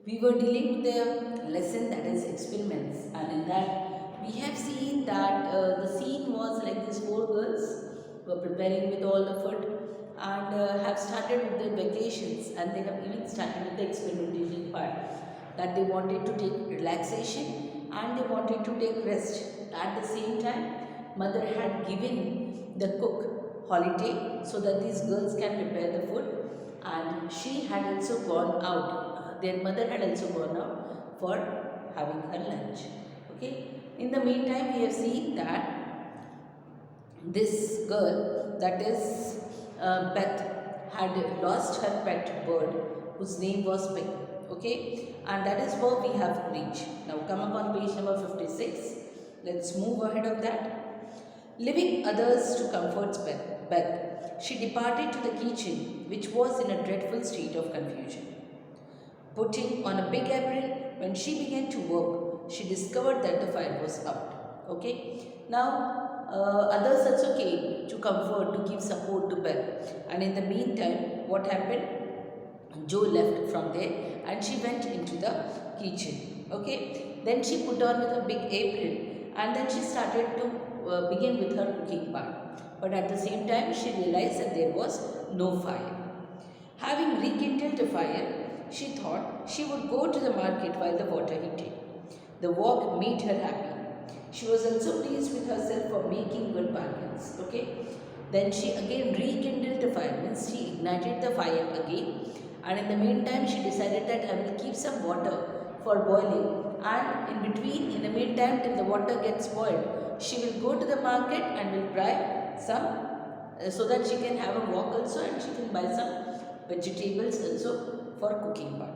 We were dealing with the lesson that is experiments, and in that we have seen that the scene was like these four girls were preparing with all the food and have started with their vacations, and they have even started with the experimentation part, that they wanted to take relaxation and they wanted to take rest. At the same time, mother had given the cook holiday so that these girls can prepare the food, and she had also gone out. Their mother had also gone out for having her lunch. Okay. In the meantime, we have seen that this girl, that is Beth, had lost her pet bird whose name was Pig. Okay, and that is where we have reached. Now come up on page number 56. Let's move ahead of that. Leaving others to comfort Beth, she departed to the kitchen, which was in a dreadful state of confusion. Putting on a big apron, when she began to work, she discovered that the fire was out. Okay. Now, others also came to comfort, to give support to Beth. And in the meantime, what happened? Joe left from there and she went into the kitchen. Okay. Then she put on with a big apron and then she started to begin with her cooking part. But at the same time, she realized that there was no fire. Having rekindled the fire, she thought she would go to the market while the water heated. The walk made her happy. She was also pleased with herself for making good bargains. Okay. Then she again rekindled the fire, means she ignited the fire again. And in the meantime, she decided that I will keep some water for boiling. And in between, in the meantime, till the water gets boiled, she will go to the market and will buy some so that she can have a walk also and she can buy some vegetables also for cooking part.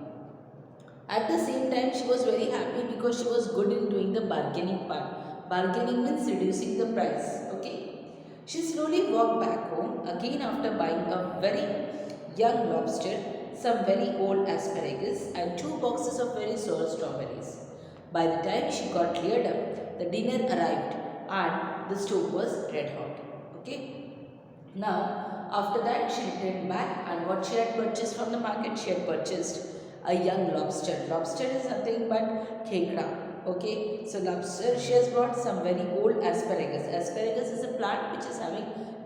At the same time, she was very happy because she was good in doing the bargaining part. Bargaining means reducing the price. Okay. She slowly walked back home again after buying a very young lobster, some very old asparagus, and 2 boxes of very sour strawberries. By the time she got cleared up, the dinner arrived and the stove was red hot. Okay. Now, after that, she returned back, and what she had purchased from the market, she had purchased a young lobster. Lobster is nothing but khekra. Okay, so lobster, she has brought some very old asparagus. Asparagus is a plant which is having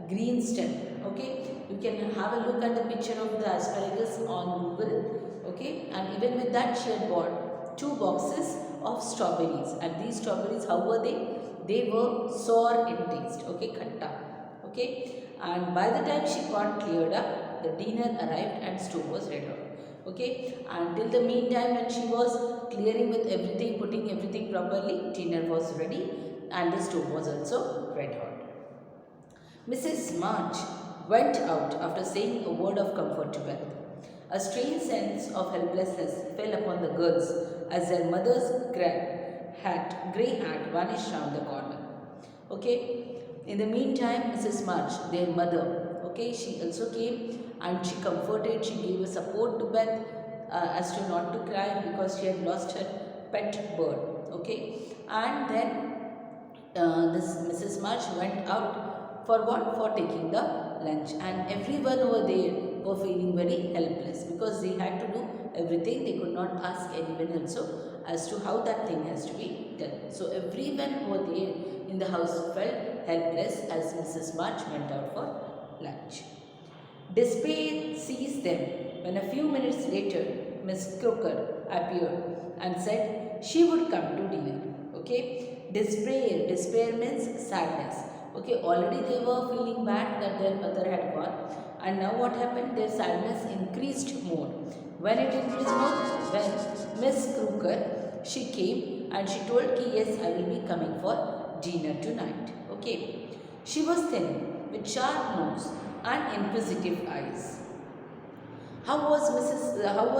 green stem. Okay, you can have a look at the picture of the asparagus on Google. Okay, and even with that, she had bought 2 boxes of strawberries, and these strawberries, how were they? They were sour in taste. Okay, khatta. Okay, and by the time she got cleared up, the dinner arrived and stove was red hot. Okay, and till the meantime, when she was clearing with everything, putting everything properly, dinner was ready and the stove was also red hot. Mrs. March went out after saying a word of comfort to Beth. A strange sense of helplessness fell upon the girls as their mother's grey hat vanished round the corner. Okay, in the meantime, Mrs. March, their mother, okay, she also came and she comforted, she gave a support to Beth as to not to cry because she had lost her pet bird. Okay, and then this Mrs. March went out for what? For taking the lunch, and everyone over there were feeling very helpless because they had to do everything. They could not ask anyone also as to how that thing has to be done. So everyone over there in the house felt helpless as Mrs. March went out for lunch. Despair seized them when a few minutes later Miss Crooker appeared and said she would come to dinner. Okay, despair means sadness. Okay, already they were feeling bad that their mother had gone, and now what happened? Their sadness increased more. When it increased more, when Miss Crooker, she came and she told ki yes, I will be coming for dinner tonight. Okay, she was thin with sharp nose and inquisitive eyes. How was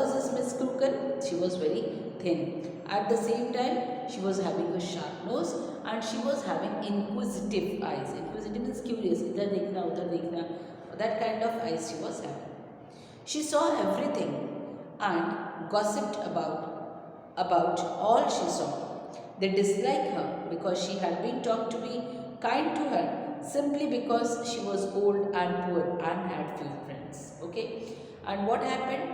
this Miss Crooker? She was very thin. At the same time, she was having a sharp nose and she was having inquisitive eyes. Inquisitive means curious. Idhar dekhna, udhar dekhna. That kind of eyes she was having. She saw everything and gossiped about all she saw. They disliked her because she had been taught to be kind to her simply because she was old and poor and had few friends. Okay, And what happened?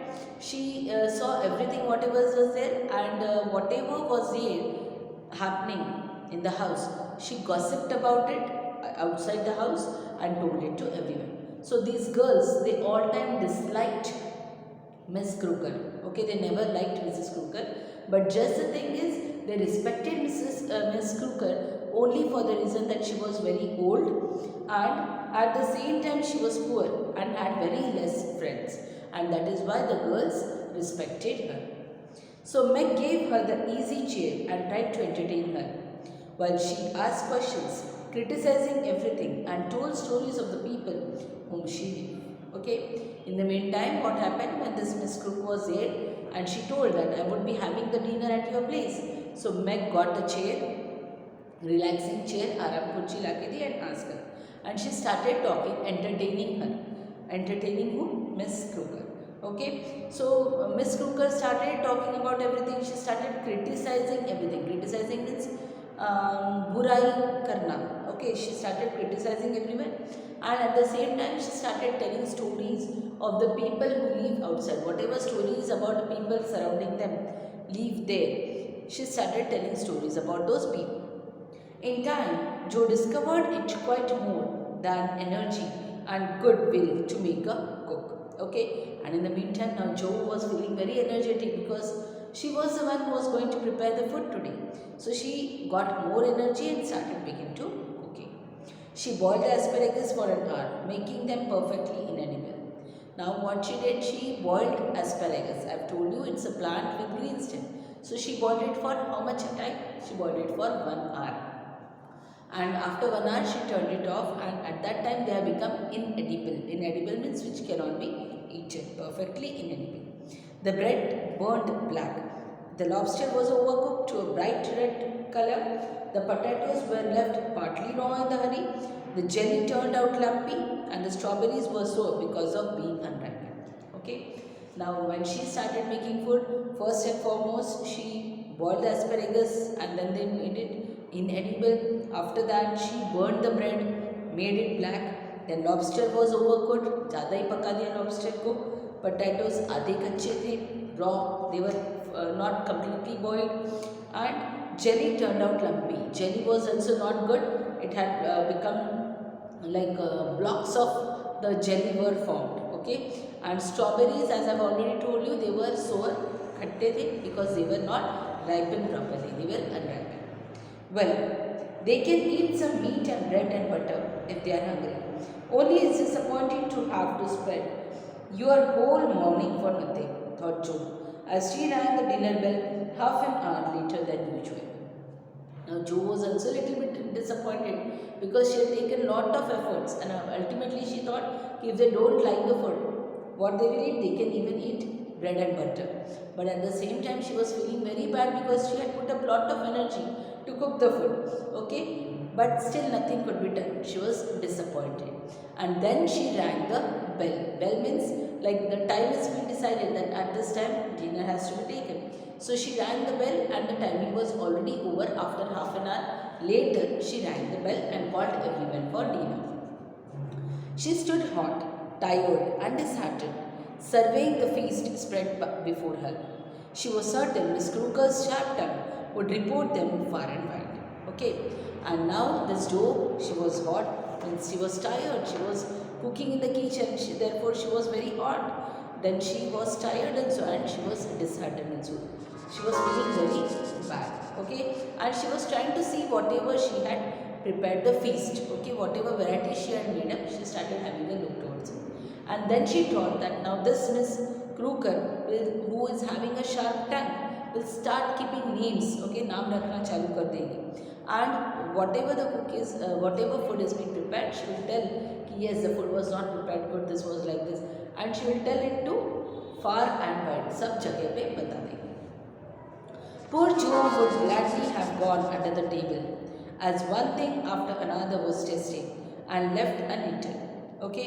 She saw everything, whatever was there, and whatever was there happening in the house, she gossiped about it outside the house and told it to everyone. So these girls, they all time disliked Miss Crooker. Okay, they never liked Mrs. Crooker, but just the thing is, they respected Miss Crooker only for the reason that she was very old, and at the same time she was poor and had very less friends, and that is why the girls respected her. So Meg gave her the easy chair and tried to entertain her, while she asked questions, criticizing everything, and told stories of the people whom she knew. Okay. In the meantime, what happened when this Miss Crook was there, and she told that I would be having the dinner at your place. So Meg got a chair, relaxing chair, आराम कुर्सी लाके दी and asked her, and she started talking, entertaining her, entertaining who? Miss Crooker. Okay, so Miss Crooker started talking about everything. She started criticizing everything. Criticizing means बुराई करना. Okay, she started criticizing everyone, and at the same time she started telling stories of the people who live outside. Whatever stories about the people surrounding them live there, she started telling stories about those people. In time, Joe discovered it quite more than energy and goodwill to make a cook. Okay, and in the meantime, now Joe was feeling very energetic because she was the one who was going to prepare the food today. So she got more energy and started beginning to cooking. She boiled the asparagus for an hour, making them perfectly inedible. Now what she did, she boiled asparagus. I have told you it's a plant with green stem. So she boiled it for how much time? She boiled it for 1 hour. And after 1 hour she turned it off, and at that time they have become inedible. Inedible means which cannot be eaten, perfectly inedible. The bread burned black. The lobster was overcooked to a bright red color. The potatoes were left partly raw in the hurry. The jelly turned out lumpy, and the strawberries were sour because of being unripe. Okay. Now when she started making food, first and foremost she boiled the asparagus and then they made it inedible. After that she burned the bread, made it black. Then lobster was overcooked, ज़्यादा ही पका दिया lobster को. Potatoes आधे कच्चे थे, raw, they were not completely boiled. And jelly turned out lumpy. Jelly was also not good. It had become like blocks of the jelly were formed. Okay, and strawberries, as I have already told you, they were sour, khatte the, because they were not ripened properly. They were unripened. Well, they can eat some meat and bread and butter if they are hungry. Only it's disappointing to have to spend your whole morning for nothing, thought Joe, as she rang the dinner bell half an hour later than usual. Now Joe was also a little bit disappointed because she had taken lot of efforts, and ultimately she thought if they don't like the food, what they will eat, they can even eat bread and butter. But at the same time she was feeling very bad because she had put a lot of energy to cook the food. Okay, but still nothing could be done. She was disappointed, and then she rang the bell. Bell means like the time has been decided that at this time dinner has to be taken. So she rang the bell and the timing was already over. After half an hour later she rang the bell and called everyone for dinner. She stood hot, tired and disheartened, surveying the feast spread before her. She was certain Miss Crooker's sharp tongue would report them far and wide. Okay, and now this dough, she was hot, means she was tired, she was cooking in the kitchen, therefore she was very hot. Then she was tired and so, and she was disheartened and so. She was feeling very bad. Okay, and she was trying to see whatever she had prepared the feast. Okay, whatever variety she had made up, she started having a look towards it. And then she thought that now this Miss Crooker, who is having a sharp tongue, will start keeping names. Okay, naam rakhna chalu kar degi. And whatever the cook is, whatever food is being prepared, she will tell कि yes, the food was not prepared good, this was like this, and she will tell it to far and wide, सब जगह पे बता देगी. Poor Joe would gladly have gone under the table, as one thing after another was tasted and left uneaten. Okay,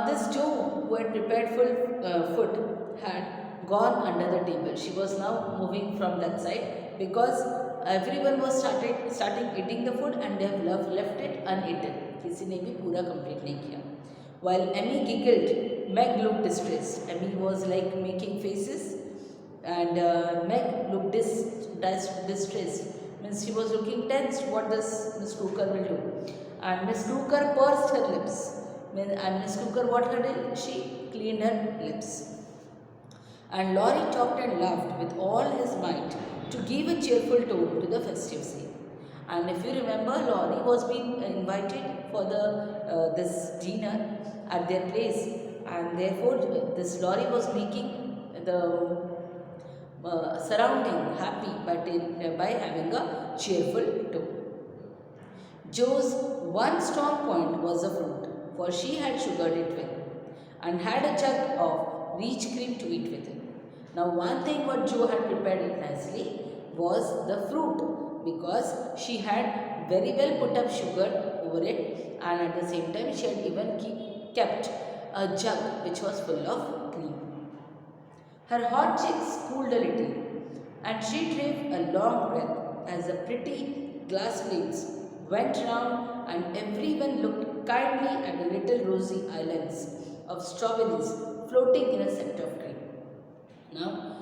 this Joe who had prepared full food had gone under the table. She was now moving from that side because everyone was starting eating the food and they have left it uneaten. किसी ने भी पूरा complete नहीं किया. While Emmy giggled Meg looked distressed. Emmy was like making faces, and Meg looked distressed. Means she was looking tense. What does Miss Crooker will do? And Miss Crooker pursed her lips. And Miss Crooker, what her did? She cleaned her lips. And Laurie talked and laughed with all his might to give a cheerful tone to the festive scene. And if you remember, Laurie was being invited for the this dinner at their place, and therefore this Laurie was making the surrounding happy by having a cheerful tone. Joe's one strong point was the fruit, for she had sugared it well and had a jug of rich cream to eat with it. Now, one thing what Joe had prepared it nicely was the fruit, because she had very well put up sugar over it, and at the same time she had even kept a jug which was full of cream. Her hot cheeks cooled a little, and she drew a long breath as the pretty glass plates went round, and everyone looked kindly at the little rosy islands of strawberries floating in a set of cream. Now,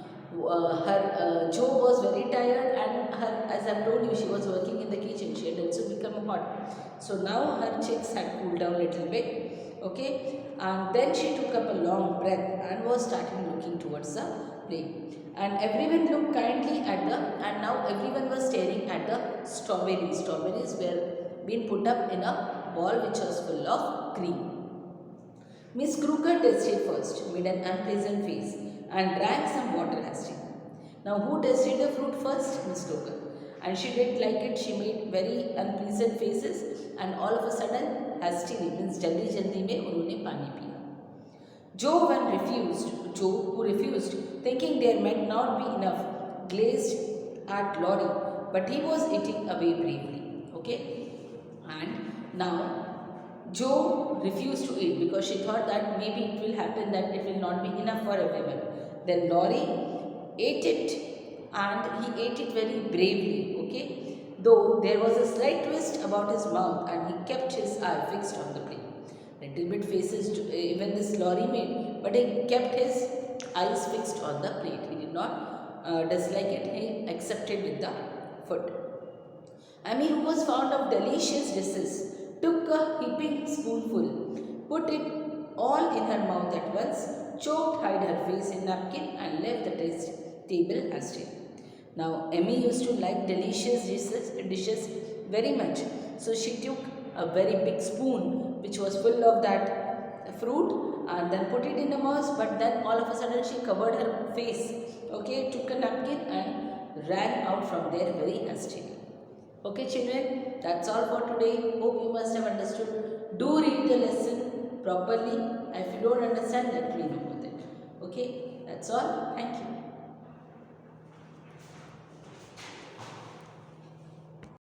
Joe was very tired, and as I've told you, she was working in the kitchen. She had also become hot. So now her cheeks had cooled down a little bit. Okay, and then she took up a long breath and was starting looking towards the plate. And everyone looked kindly at and now everyone was staring at the strawberries. Strawberries were being put up in a ball which was full of cream. Miss Crooker tasted first, made an unpleasant face, and drank some water hastily. Now, who tasted the fruit first? Miss Crooker. And she didn't like it. She made very unpleasant faces, and all of a sudden, hastily, means jaldi mein unhone pani piya. Joe who refused, thinking there might not be enough, glazed at Laurie, but he was eating away bravely. Okay, and now Joe refused to eat because she thought that maybe it will happen that it will not be enough for everyone. Then Laurie ate it, and he ate it very bravely, okay? Though there was a slight twist about his mouth, and he kept his eye fixed on the plate. Little bit faces even this Laurie made, but he kept his eyes fixed on the plate. He did not dislike it, he accepted with the foot. Amy, who was fond of delicious dishes, took a heaping spoonful, put it all in her mouth at once, choked, hid her face in napkin, and left the table hastily. Now, Emmy used to like delicious dishes very much, so she took a very big spoon which was full of that fruit and then put it in her mouth, but then all of a sudden she covered her face, okay, took a napkin and ran out from there very hastily. Okay children, that's all for today. Hope you must have understood. Do read the lesson properly. If you don't understand, let me know with it. Okay, that's all. Thank you.